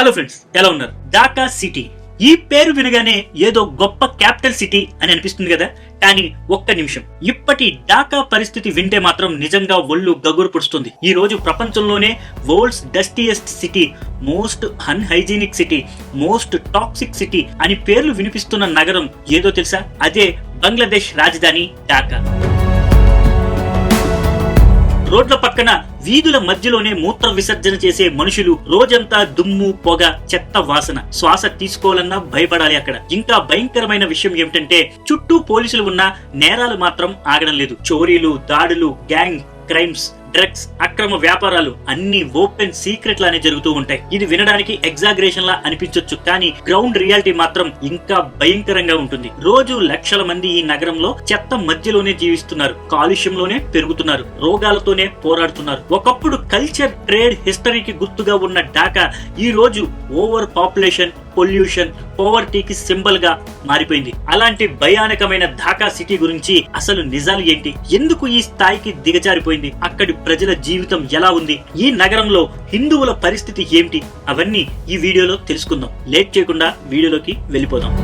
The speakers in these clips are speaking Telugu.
హలో ఫ్రెండ్స్, ఎలా ఉన్నారు? ఢాకా సిటీ ఈ పేరు వినగానే ఏదో గొప్ప క్యాపిటల్ సిటీ అని అనిపిస్తుంది కదా. కానీ ఒక్క నిమిషం, ఇప్పటి ఢాకా పరిస్థితి వింటే మాత్రం నిజంగా ఒళ్ళు గగురు పుడుస్తుంది. ఈ రోజు ప్రపంచంలోనే world's dustiest city, most unhygienic city, most toxic city అని పేర్లు వినిపిస్తున్న నగరం ఏదో తెలుసా? అదే బంగ్లాదేశ్ రాజధాని ఢాకా. రోడ్ల పక్కన వీధుల మధ్యలోనే మూత్ర విసర్జన చేసే మనుషులు, రోజంతా దుమ్ము, పొగ, చెత్త వాసన. శ్వాస తీసుకోవాలన్నా భయపడాలి అక్కడ. ఇంకా భయంకరమైన విషయం ఏమిటంటే చుట్టూ పోలీసులు ఉన్నా నేరాలు మాత్రం ఆగడం లేదు. చోరీలు, దాడులు, గ్యాంగ్ క్రైమ్స్, డ్రగ్స్, అక్రమ వ్యాపారాలు అన్ని ఓపెన్ సీక్రెట్ లానే జరుగుతూ ఉంటాయి. ఇది వినడానికి ఎగ్జాగరేషన్ లా అనిపించొచ్చు, కానీ గ్రౌండ్ రియాలిటీ మాత్రం ఇంకా భయంకరంగా ఉంటుంది. రోజు లక్షల మంది ఈ నగరంలో చెత్త మధ్యలోనే జీవిస్తున్నారు, కాలుష్యంలోనే పెరుగుతున్నారు, రోగాలతోనే పోరాడుతున్నారు. ఒకప్పుడు కల్చర్, ట్రేడ్, హిస్టరీకి గుర్తుగా ఉన్న ఢాకా ఈ రోజు ఓవర్ పాపులేషన్, పొల్యూషన్, పోవర్టీకి సింబల్ గా మారిపోయింది. అలాంటి భయానకమైన ఢాకా సిటీ గురించి అసలు నిజాలు ఏంటి? ఎందుకు ఈ స్థాయికి దిగజారిపోయింది? అక్కడి ప్రజల జీవితం ఎలా ఉంది? ఈ నగరంలో హిందువుల పరిస్థితి ఏమిటి? అవన్నీ ఈ వీడియోలో తెలుసుకుందాం. లేట్ చేయకుండా వీడియోలోకి వెళ్ళిపోదాం.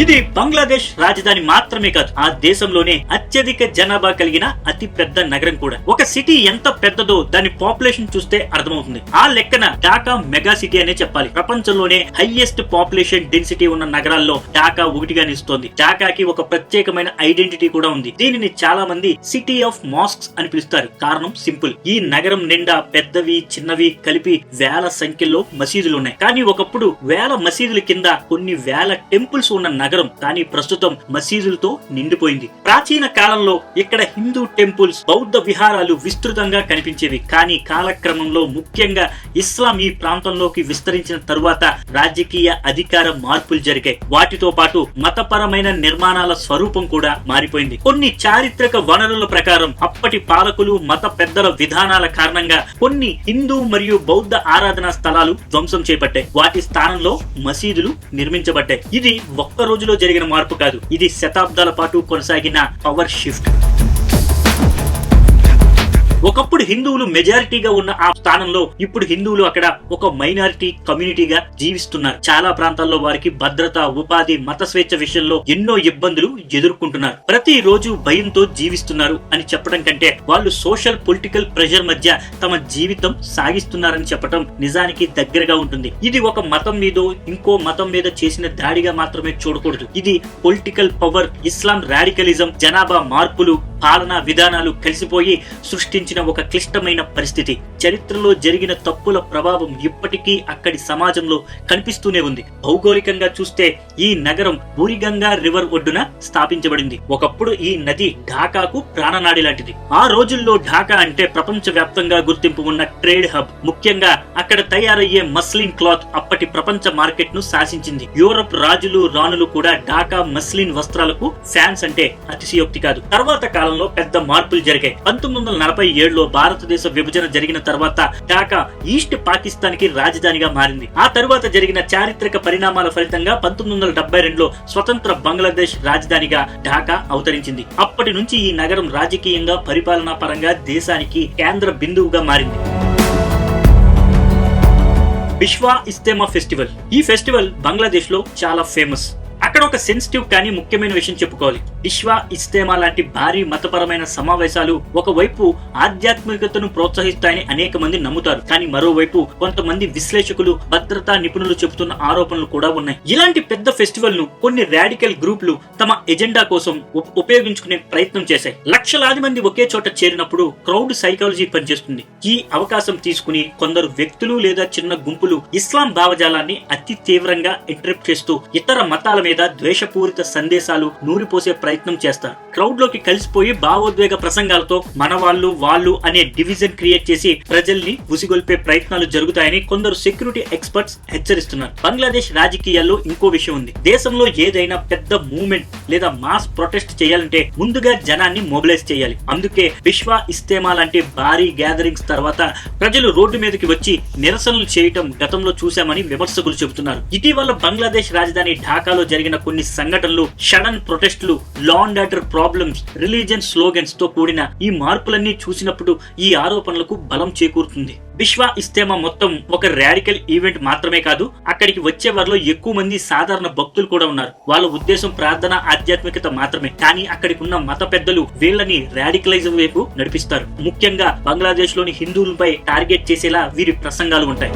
ఇది బంగ్లాదేశ్ రాజధాని మాత్రమే కాదు, ఆ దేశంలోనే అత్యధిక జనాభా కలిగిన అతి పెద్ద నగరం కూడా. ఒక సిటీ ఎంత పెద్దదో దాని పాపులేషన్ చూస్తే అర్థమవుతుంది. ఆ లెక్కన ఢాకా మెగా సిటీ అనే చెప్పాలి. ప్రపంచంలోనే హైయెస్ట్ పాపులేషన్ డెన్సిటీ ఉన్న నగరాల్లో ఢాకా ఒకటిగా నిలుస్తోంది. ఢాకాకి ఒక ప్రత్యేకమైన ఐడెంటిటీ కూడా ఉంది. దీనిని చాలా మంది సిటీ ఆఫ్ మాస్క్స్ అని పిలుస్తారు. కారణం సింపుల్, ఈ నగరం నిండా పెద్దవి, చిన్నవి కలిపి వేల సంఖ్యలో మసీదులు ఉన్నాయి. కానీ ఒకప్పుడు వేల మసీదుల కింద కొన్ని వేల టెంపుల్స్ ఉన్న నగరం, కానీ ప్రస్తుతం మసీదులతో నిండిపోయింది. ప్రాచీన కాలంలో ఇక్కడ హిందూ టెంపుల్స్, బౌద్ధ విహారాలు విస్తృతంగా కనిపించేవి. కానీ కాలక్రమంలో ముఖ్యంగా ఇస్లాం ఈ ప్రాంతంలోకి విస్తరించిన తరువాత రాజకీయ అధికార మార్పులు జరిగాయి. వాటితో పాటు మతపరమైన నిర్మాణాల స్వరూపం కూడా మారిపోయింది. కొన్ని చారిత్రక వనరుల ప్రకారం అప్పటి పాలకులు, మత పెద్దల విధానాల కారణంగా కొన్ని హిందూ మరియు బౌద్ధ ఆరాధనా స్థలాలు ధ్వంసం చేపట్టాయి. వాటి స్థానంలో మసీదులు నిర్మించబడ్డాయి. ఇది ఒక్క రోజులో జరిగిన మార్పు కాదు, ఇది శతాబ్దాల పాటు కొనసాగిన పవర్ షిఫ్ట్. ఒకప్పుడు హిందువులు మెజారిటీగా ఉన్న ఆ స్థానంలో ఇప్పుడు హిందువులు అక్కడ ఒక మైనారిటీ కమ్యూనిటీగా జీవిస్తున్నారు. చాలా ప్రాంతాల్లో వారికి భద్రత, ఉపాధి, మత స్వేచ్ఛ విషయంలో ఎన్నో ఇబ్బందులు ఎదుర్కొంటున్నారు. ప్రతి రోజు భయంతో జీవిస్తున్నారు అని చెప్పడం కంటే వాళ్ళు సోషల్ పొలిటికల్ ప్రెషర్ మధ్య తమ జీవితం సాగిస్తున్నారని చెప్పడం నిజానికి దగ్గరగా ఉంటుంది. ఇది ఒక మతం మీదో ఇంకో మతం మీద చేసిన దాడిగా మాత్రమే చూడకూడదు. ఇది పొలిటికల్ పవర్, ఇస్లాం రాడికలిజం, జనాభా మార్పులు, పాలనా విధానాలు కలిసిపోయి సృష్టించిన ఒక క్లిష్టమైన పరిస్థితి. చరిత్రలో జరిగిన తప్పుల ప్రభావం ఇప్పటికీ అక్కడి సమాజంలో కనిపిస్తూనే ఉంది. భౌగోళికంగా చూస్తే ఈ నగరం బురిగంగా రివర్ ఒడ్డున స్థాపించబడింది. ఒకప్పుడు ఈ నది ఢాకాకు ప్రాణనాడి లాంటిది. ఆ రోజుల్లో ఢాకా అంటే ప్రపంచ వ్యాప్తంగా గుర్తింపు ఉన్న ట్రేడ్ హబ్. ముఖ్యంగా అక్కడ తయారయ్యే మస్లిన్ క్లాత్ అప్పటి ప్రపంచ మార్కెట్ ను శాసించింది. యూరప్ రాజులు, రాణులు కూడా ఢాకా మస్లిన్ వస్త్రాలకు ఫ్యాన్స్ అంటే అతిశయోక్తి కాదు. తర్వాత కాలంలో పెద్ద మార్పులు జరిగాయి. 1947లో భారతదేశ విభజన జరిగిన తర్వాత ఢాకా ఈస్ట్ పాకిస్తాన్ కి రాజధానిగా మారింది. ఆ తరువాత జరిగిన చారిత్రక పరిణామాల ఫలితంగా 1972లో స్వతంత్ర బంగ్లాదేశ్ రాజధానిగా ఢాకా అవతరించింది. అప్పటి నుంచి ఈ నగరం రాజకీయంగా, పరిపాలనా పరంగా దేశానికి కేంద్ర బిందువుగా మారింది. బిష్వా ఇస్తేమా ఫెస్టివల్. ఈ ఫెస్టివల్ బంగ్లాదేశ్ లో చాలా ఫేమస్. అక్కడ ఒక సెన్సిటివ్ కానీ ముఖ్యమైన విషయం చెప్పుకోవాలి. బిష్వా ఇస్తేమా లాంటి భారీ మతపరమైన సమావేశాలు ఒకవైపు ఆధ్యాత్మికతను ప్రోత్సహిస్తాయని అనేక మంది నమ్ముతారు. కానీ మరోవైపు కొంతమంది విశ్లేషకులు, భద్రతా నిపుణులు చెబుతున్న ఆరోపణలు కూడా ఉన్నాయి. ఇలాంటి పెద్ద ఫెస్టివల్ ను కొన్ని రాడికల్ గ్రూపులు తమ ఎజెండా కోసం ఉపయోగించుకునే ప్రయత్నం చేశాయి. లక్షలాది మంది ఒకే చోట చేరినప్పుడు క్రౌడ్ సైకాలజీ పనిచేస్తుంది. ఈ అవకాశం తీసుకుని కొందరు వ్యక్తులు లేదా చిన్న గుంపులు ఇస్లాం భావజాలాన్ని అతి తీవ్రంగా ఇంటరప్ట్ చేస్తూ ఇతర మతాల మీద ద్వేషపూరిత సందేశాలు నూరిపోసే ప్రయత్నం చేస్తారు. క్రౌడ్ లోకి కలిసిపోయి భావోద్వేగ ప్రసంగాలతో మన వాళ్ళు అనే డివిజన్ క్రియేట్ చేసి ప్రజల్ని ఉసిగొల్పే ప్రయత్నాలు జరుగుతాయని కొందరు సెక్యూరిటీ ఎక్స్పర్ట్స్ హెచ్చరిస్తున్నారు. బంగ్లాదేశ్ రాజకీయాల్లో ఇంకో విషయం ఉంది. దేశంలో ఏదైనా పెద్ద మూవ్మెంట్ లేదా మాస్ ప్రొటెస్ట్ చేయాలంటే ముందుగా జనాన్ని మొబిలైజ్ చేయాలి. అందుకే బిష్వా ఇస్తేమా లాంటి భారీ గ్యాదరింగ్స్ తర్వాత ప్రజలు రోడ్డు మీదకి వచ్చి నిరసనలు చేయటం గతంలో చూశామని విమర్శకులు చెబుతున్నారు. ఇటీవల బంగ్లాదేశ్ రాజధాని ఢాకాలో జరిగిన కొన్ని సంఘటనలు, సడన్ ప్రొటెస్టులు, law and order problems, religion slogans తో కూడిన ఈ మార్పులన్నీ చూసినప్పుడు ఈ ఆరోపణలకు బలం చేకూరుతుంది. విశ్వ ఇస్తేమా మొత్తం ఒక రాడికల్ ఈవెంట్ మాత్రమే కాదు, అక్కడికి వచ్చే వారిలో ఎక్కువ మంది సాధారణ భక్తులు కూడా ఉన్నారు. వాళ్ళ ఉద్దేశం ప్రార్థన, ఆధ్యాత్మికత మాత్రమే. కానీ అక్కడికి ఉన్న మత పెద్దలు వీళ్ళని రాడికలైజం వైపు నడిపిస్తారు. ముఖ్యంగా బంగ్లాదేశ్ లోని హిందువులపై టార్గెట్ చేసేలా వీరి ప్రసంగాలు ఉంటాయి.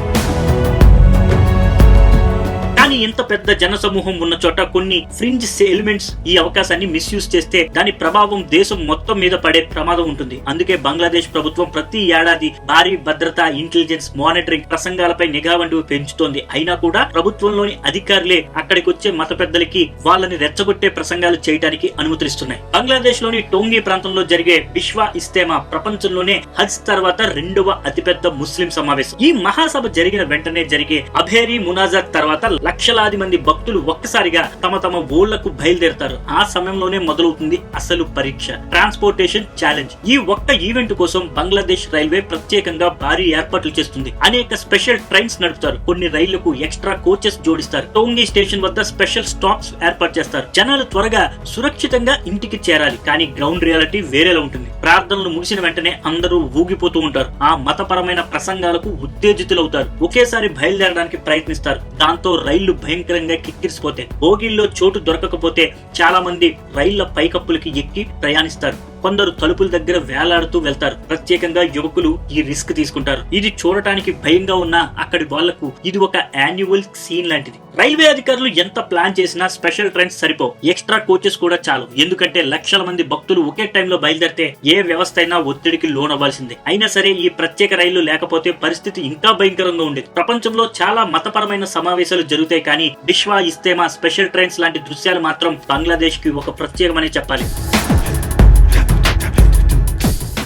కానీ ఇంత పెద్ద జన సమూహం ఉన్న చోట కొన్ని ఫ్రింజ్ ఎలిమెంట్స్ ఈ అవకాశాన్ని మిస్యూజ్ చేస్తే దాని ప్రభావం దేశం మొత్తం మీద పడే ప్రమాదం ఉంటుంది. అందుకే బంగ్లాదేశ్ ప్రభుత్వం ప్రతి ఏడాది భారీ భద్రత, ఇంటెలిజెన్స్, మానిటరింగ్, ప్రసంగాలపై నిఘా వంటివి పెంచుతోంది. అయినా కూడా ప్రభుత్వంలోని అధికారులే అక్కడికి వచ్చే మత పెద్దలకి వాళ్ళని రెచ్చగొట్టే ప్రసంగాలు చేయడానికి అనుమతిస్తున్నాయి. బంగ్లాదేశ్ లోని టోంగి ప్రాంతంలో జరిగే విశ్వ ఇస్తేమా ప్రపంచంలోనే హజ్ తర్వాత 2వ అతిపెద్ద ముస్లిం సమావేశం. ఈ మహాసభ జరిగిన వెంటనే జరిగే అభేరీ మునాజాత్ తర్వాత లక్షలాది మంది భక్తులు ఒక్కసారిగా తమ తమ ఊళ్లకు బయలుదేరతారు. ఆ సమయంలోనే మొదలవుతుంది అసలు పరీక్ష, ట్రాన్స్పోర్టేషన్ ఛాలెంజ్. ఈ ఒక్క ఈవెంట్ కోసం బంగ్లాదేశ్ రైల్వే ప్రత్యేకంగా భారీ ఏర్పాట్లు చేస్తుంది. అనేక స్పెషల్ ట్రైన్స్ నడుపుతారు. కొన్ని రైళ్లకు ఎక్స్ట్రా కోచెస్ జోడిస్తారు. టోంగి స్టేషన్ వద్ద స్పెషల్ స్టాప్స్ ఏర్పాటు చేస్తారు. జనాలు త్వరగా సురక్షితంగా ఇంటికి చేరాలి. కానీ గ్రౌండ్ రియాలిటీ వేరేలా ఉంటుంది. ప్రార్థనలు ముగిసిన వెంటనే అందరూ ఊగిపోతూ ఉంటారు. ఆ మతపరమైన ప్రసంగాలకు ఉత్తేజితులవుతారు. ఒకేసారి బయలుదేరడానికి ప్రయత్నిస్తారు. దాంతో రైళ్లు భయంకరంగా కిక్కిరిసిపోతాయి. బోగీల్లో చోటు దొరకకపోతే చాలా మంది రైళ్ల పైకప్పులకి ఎక్కి ప్రయాణిస్తారు. కొందరు తలుపుల దగ్గర వేలాడుతూ వెళ్తారు. ప్రత్యేకంగా యువకులు ఈ రిస్క్ తీసుకుంటారు. ఇది చూడటానికి భయంగా ఉన్నా అక్కడి వాళ్లకు ఇది ఒక యాన్యువల్ సీన్ లాంటిది. రైల్వే అధికారులు ఎంత ప్లాన్ చేసినా స్పెషల్ ట్రైన్స్ సరిపోవు. ఎక్స్ట్రా కోచెస్ కూడా చాలు. ఎందుకంటే లక్షల మంది భక్తులు ఒకే టైంలో బయలుదేరితే ఏ వ్యవస్థ అయినా ఒత్తిడికి లోనవ్వాల్సిందే. అయినా సరే ఈ ప్రత్యేక రైళ్లు లేకపోతే పరిస్థితి ఇంకా భయంకరంగా ఉండేది. ప్రపంచంలో చాలా మతపరమైన సమావేశాలు జరుగుతాయి. కానీ విశ్వ ఇస్తేమా స్పెషల్ ట్రైన్స్ లాంటి దృశ్యాలు మాత్రం బంగ్లాదేశ్ కి ఒక ప్రత్యేకమనే చెప్పాలి.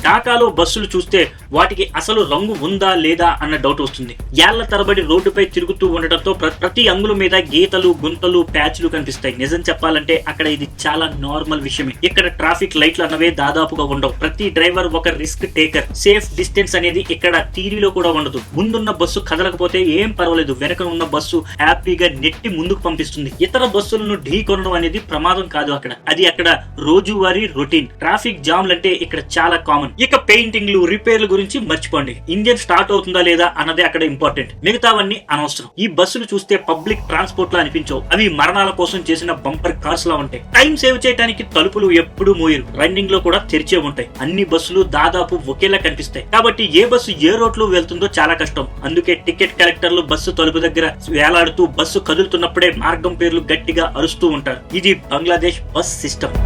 ఢాకాలో బస్సులు చూస్తే వాటికి అసలు రంగు ఉందా లేదా అన్న డౌట్ వస్తుంది. ఏళ్ల తరబడి రోడ్డుపై తిరుగుతూ ఉండటంతో ప్రతి అంగుళం మీద గీతలు, గుంతలు, ప్యాచ్లు కనిపిస్తాయి. నిజం చెప్పాలంటే అక్కడ ఇది చాలా నార్మల్ విషయమే. ఇక్కడ ట్రాఫిక్ లైట్లు అన్నవే దాదాపుగా ఉండవు. ప్రతి డ్రైవర్ ఒక రిస్క్ టేకర్. సేఫ్ డిస్టెన్స్ అనేది ఇక్కడ థియరీలో కూడా ఉండదు. ముందున్న బస్సు కదలకపోతే ఏం పర్వాలేదు, వెనక ఉన్న బస్సు హ్యాపీగా నెట్టి ముందుకు పంపిస్తుంది. ఇతర బస్సులను ఢీ కొనడం అనేది ప్రమాదం కాదు. అది అక్కడ రోజువారీ రొటీన్. ట్రాఫిక్ జామ్లంటే ఇక్కడ చాలా కామన్. ఇక పెయింటింగ్లు, రిపేర్లు గురించి మర్చిపోండి. ఇంజన్ స్టార్ట్ అవుతుందా లేదా అన్నదే అక్కడ ఇంపార్టెంట్. మిగతావన్నీ అనవసరం. ఈ బస్సులు చూస్తే పబ్లిక్ ట్రాన్స్పోర్ట్ లా అనిపించవు. అవి మరణాల కోసం చేసిన బంపర్ కార్స్ లా ఉంటాయి. టైం సేవ్ చేయడానికి తలుపులు ఎప్పుడు మూయరు. రన్నింగ్ లో కూడా తెరిచే ఉంటాయి. అన్ని బస్సులు దాదాపు ఒకేలా కనిపిస్తాయి. కాబట్టి ఏ బస్సు ఏ రోడ్ లో వెళ్తుందో చాలా కష్టం. అందుకే టికెట్ కలెక్టర్లు బస్సు తలుపు దగ్గర వేలాడుతూ బస్సు కదులుతున్నప్పుడే మార్గం పేర్లు గట్టిగా అరుస్తూ ఉంటారు. ఇది బంగ్లాదేశ్ బస్ సిస్టమ్.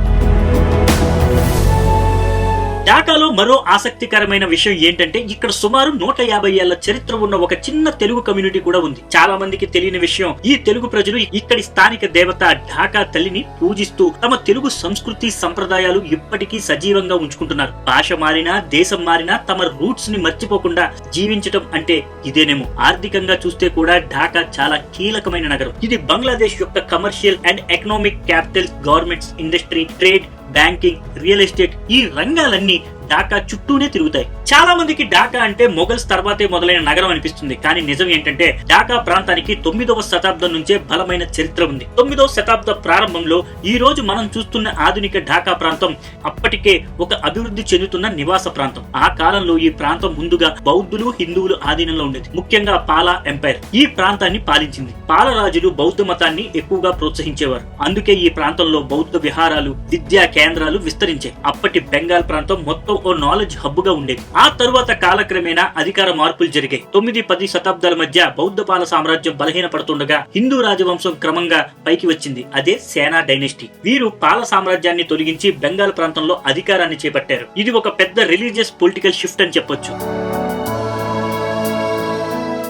ఢాకాలో మరో ఆసక్తికరమైన విషయం ఏంటంటే ఇక్కడ సుమారు 150 ఏళ్ల చరిత్ర ఉన్న ఒక చిన్న తెలుగు కమ్యూనిటీ కూడా ఉంది. చాలా మందికి తెలియని విషయం, ఈ తెలుగు ప్రజలు ఇక్కడి స్థానిక దేవత ఢాకా తల్లిని పూజిస్తూ తమ తెలుగు సంస్కృతి సంప్రదాయాలు ఇప్పటికీ సజీవంగా ఉంచుకుంటున్నారు. భాష మారినా, దేశం మారినా తమ రూట్స్ ని మర్చిపోకుండా జీవించడం అంటే ఇదేనేమో. ఆర్థికంగా చూస్తే కూడా ఢాకా చాలా కీలకమైన నగరం. ఇది బంగ్లాదేశ్ యొక్క commercial and economic capital. Governments, industry, trade, banking, real estate ఈ రంగాలన్నీ ఢాకా చుట్టూనే తిరుగుతాయి. చాలా మందికి ఢాకా అంటే మొఘల్స్ తర్వాతే మొదలైన నగరం అనిపిస్తుంది. కానీ నిజం ఏంటంటే ఢాకా ప్రాంతానికి 9వ శతాబ్దం నుంచే బలమైన చరిత్ర ఉంది. 9వ శతాబ్ద ప్రారంభంలో ఈ రోజు మనం చూస్తున్న ఆధునిక ఢాకా ప్రాంతం అప్పటికే ఒక అభివృద్ధి చెందుతున్న నివాస ప్రాంతం. ఆ కాలంలో ఈ ప్రాంతం ముందుగా బౌద్ధులు, హిందువులు ఆధీనంలో ఉండేది. ముఖ్యంగా పాలా ఎంపైర్ ఈ ప్రాంతాన్ని పాలించింది. పాలరాజులు బౌద్ధ మతాన్ని ఎక్కువగా ప్రోత్సహించేవారు. అందుకే ఈ ప్రాంతంలో బౌద్ధ విహారాలు, విద్యా కేంద్రాలు విస్తరించాయి. అప్పటి బెంగాల్ ప్రాంతం మొత్తం ఓ నాలెడ్జ్ హబ్ గా ఉండేది. ఆ తరువాత కాలక్రమేణా అధికార మార్పులు జరిగాయి. 9-10 శతాబ్దాల మధ్య బౌద్ధ పాల సామ్రాజ్యం బలహీనపడుతుండగా హిందూ రాజవంశం క్రమంగా పైకి వచ్చింది. అదే సేనా డైనెస్టీ. వీరు పాల సామ్రాజ్యాన్ని తొలగించి బెంగాల్ ప్రాంతంలో అధికారాన్ని చేపట్టారు. ఇది ఒక పెద్ద రిలీజియస్ పొలిటికల్ షిఫ్ట్ అని చెప్పొచ్చు.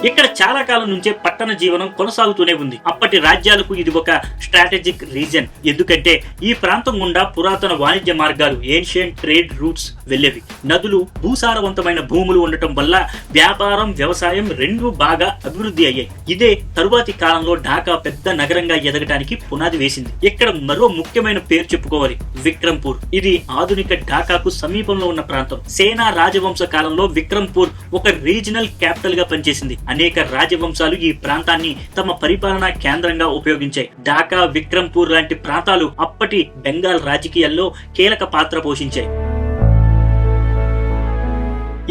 ఇక్కడ చాలా కాలం నుంచే పట్టణ జీవనం కొనసాగుతూనే ఉంది. అప్పటి రాజ్యాలకు ఇది ఒక స్ట్రాటజిక్ రీజన్. ఎందుకంటే ఈ ప్రాంతం గుండా పురాతన వాణిజ్య మార్గాలు, ఏన్షియంట్ ట్రేడ్ రూట్స్ వెళ్లేవి. నదులు, భూసారవంతమైన భూములు ఉండటం వల్ల వ్యాపారం, వ్యవసాయం రెండూ బాగా అభివృద్ధి అయ్యాయి. ఇదే తరువాతి కాలంలో ఢాకా పెద్ద నగరంగా ఎదగడానికి పునాది వేసింది. ఇక్కడ మరో ముఖ్యమైన పేరు చెప్పుకోవాలి, విక్రంపూర్. ఇది ఆధునిక ఢాకాకు సమీపంలో ఉన్న ప్రాంతం. సేనా రాజవంశ కాలంలో విక్రంపూర్ ఒక రీజనల్ క్యాపిటల్ గా పనిచేసింది. అనేక రాజవంశాలు ఈ ప్రాంతాన్ని తమ పరిపాలనా కేంద్రంగా ఉపయోగించాయి. ఢాకా, విక్రంపూర్ లాంటి ప్రాంతాలు అప్పటి బెంగాల్ రాజకీయాల్లో కీలక పాత్ర పోషించాయి.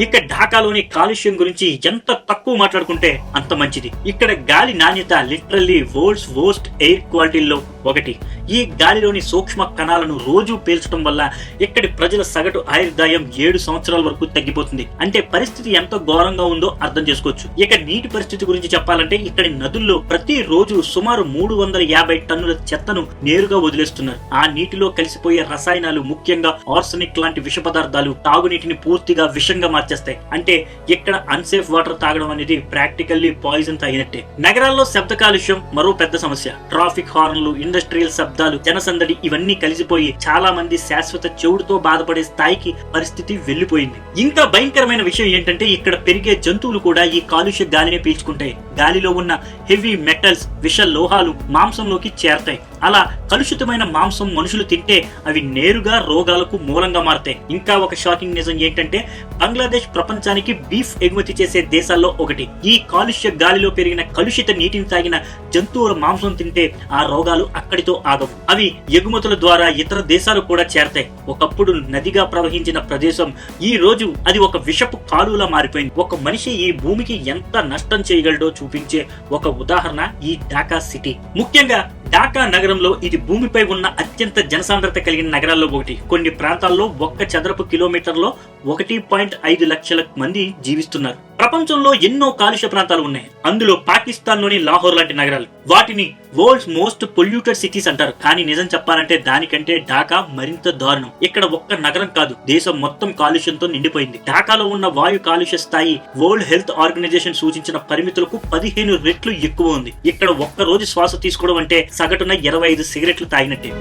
ఇక ఢాకాలోని కాలుష్యం గురించి ఎంత తక్కువ మాట్లాడుకుంటే అంత మంచిది. ఇక్కడ గాలి నాణ్యత లిటరల్లీ వరల్డ్స్ వర్స్ట్ ఎయిర్ క్వాలిటీల్లో ఒకటి. ఈ గాలిలోని సూక్ష్మ కణాలను రోజు పీల్చడం వల్ల ఇక్కడి ప్రజల సగటు ఆయుర్దాయం 7 సంవత్సరాల వరకు తగ్గిపోతుంది. అంటే పరిస్థితి ఎంత ఘోరంగా ఉందో అర్థం చేసుకోవచ్చు. ఇక నీటి పరిస్థితి గురించి చెప్పాలంటే ఇక్కడి నదుల్లో ప్రతి రోజు సుమారు 350 టన్నుల చెత్తను నేరుగా వదిలేస్తున్నారు. ఆ నీటిలో కలిసిపోయే రసాయనాలు, ముఖ్యంగా ఆర్సనిక్ లాంటి విష పదార్థాలు తాగునీటిని పూర్తిగా విషంగా మార్చేస్తాయి. అంటే ఇక్కడ అన్సేఫ్ వాటర్ తాగడం అనేది ప్రాక్టికల్లీ పాయిజన్ తాగినట్టే. నగరాల్లో శబ్ద కాలుష్యం మరో పెద్ద సమస్య. ట్రాఫిక్ హార్న్లు, ఇండస్ట్రియల్ శబ్దాలు, జనసందడి ఇవన్నీ కలిసిపోయి చాలా మంది శాశ్వత చెవుడుతో బాధపడే స్థాయికి పరిస్థితి వెళ్లిపోయింది. ఇంకా భయంకరమైన విషయం ఏంటంటే ఇక్కడ పెరిగే జంతువులు కూడా ఈ కాలుష్య గాలిని పీల్చుకుంటాయి. గాలిలో ఉన్న హెవీ మెటల్స్, విష లోహాలు మాంసంలోకి చేరతాయి. అలా కలుషితమైన మాంసం మనుషులు తింటే అవి నేరుగా రోగాలకు మూలంగా మారతాయి. ఇంకా ఒక షాకింగ్ నిజం ఏంటంటే బంగ్లాదేశ్ ప్రపంచానికి బీఫ్ ఎగుమతి చేసే దేశాల్లో ఒకటి. ఈ కాలుష్య గాలిలో పెరిగిన కలుషిత నీటిని తాగిన జంతువుల మాంసం తింటే ఆ రోగాలు అక్కడితో ఆగవు. అవి ఎగుమతుల ద్వారా ఇతర దేశాలు కూడా చేరతాయి. ఒకప్పుడు నదిగా ప్రవహించిన ప్రదేశం ఈ రోజు అది ఒక విషపు కాలువలా మారిపోయింది. ఒక మనిషి ఈ భూమికి ఎంత నష్టం చేయగలడో చూపించే ఒక ఉదాహరణ ఈ ఢాకా సిటీ. ముఖ్యంగా ఢాకా నగరంలో ఇది భూమిపై ఉన్న అత్యంత జనసాంద్రత కలిగిన నగరాల్లో ఒకటి. కొన్ని ప్రాంతాల్లో 1 చదరపు కిలోమీటర్లో 1.5 లక్షల మంది జీవిస్తున్నారు. ప్రపంచంలో ఎన్నో కాలుష్య ప్రాంతాలు ఉన్నాయి. అందులో పాకిస్తాన్ లోని లాహోర్ లాంటి నగరాలు. వాటిని వరల్డ్స్ మోస్ట్ పొల్యూటెడ్ సిటీస్ అంటారు. కానీ నిజం చెప్పాలంటే దానికంటే ఢాకా మరింత దారుణం. ఇక్కడ ఒక్క నగరం కాదు, దేశం మొత్తం కాలుష్యంతో నిండిపోయింది. ఢాకాలో ఉన్న వాయు కాలుష్య స్థాయి వరల్డ్ హెల్త్ ఆర్గనైజేషన్ సూచించిన పరిమితులకు 15 రెట్లు ఎక్కువ ఉంది. ఇక్కడ ఒక్క రోజు శ్వాస తీసుకోవడం అంటే సగటున 25 సిగరెట్లు తాగినట్టే.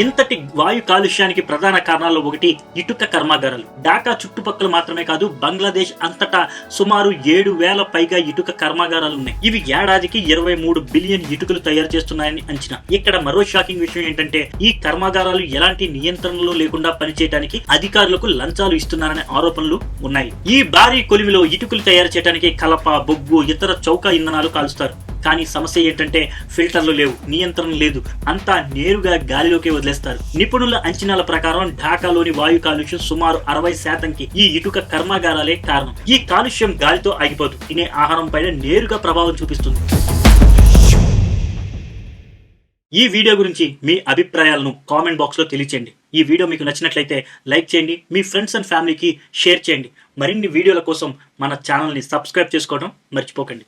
ఇంతటి వాయు కాలుష్యానికి ప్రధాన కారణాల్లో ఒకటి ఇటుక కర్మాగారాలు. ఢాకా చుట్టుపక్కల మాత్రమే కాదు, బంగ్లాదేశ్ అంతటా సుమారు 7,000 పైగా ఇటుక కర్మాగారాలు ఉన్నాయి. ఇవి ఏడాదికి 23 బిలియన్ ఇటుకలు తయారు చేస్తున్నాయని అంచనా. ఇక్కడ మరో షాకింగ్ విషయం ఏంటంటే ఈ కర్మాగారాలు ఎలాంటి నియంత్రణలు లేకుండా పనిచేయడానికి అధికారులకు లంచాలు ఇస్తున్నారనే ఆరోపణలు ఉన్నాయి. ఈ భారీ కొలిమిలో ఇటుకలు తయారు చేయడానికి కలప, బొగ్గు, ఇతర చౌక ఇంధనాలు కాలుస్తారు. కానీ సమస్య ఏంటంటే ఫిల్టర్లు లేవు, నియంత్రణ లేదు, అంతా నేరుగా గాలిలోకి వదిలేస్తారు. నిపుణుల అంచనాల ప్రకారం ఢాకాలోని వాయు కాలుష్యం సుమారు 60%కి ఈ ఇటుక కర్మాగారాలే కారణం. ఈ కాలుష్యం గాలితో ఆగిపోదు, తినే ఆహారం పైన నేరుగా ప్రభావం చూపిస్తుంది. ఈ వీడియో గురించి మీ అభిప్రాయాలను కామెంట్ బాక్స్ లో తెలియచేయండి. ఈ వీడియో మీకు నచ్చినట్లయితే లైక్ చేయండి, మీ ఫ్రెండ్స్ అండ్ ఫ్యామిలీకి షేర్ చేయండి. మరిన్ని వీడియోల కోసం మన ఛానల్ని సబ్స్క్రైబ్ చేసుకోవడం మర్చిపోకండి.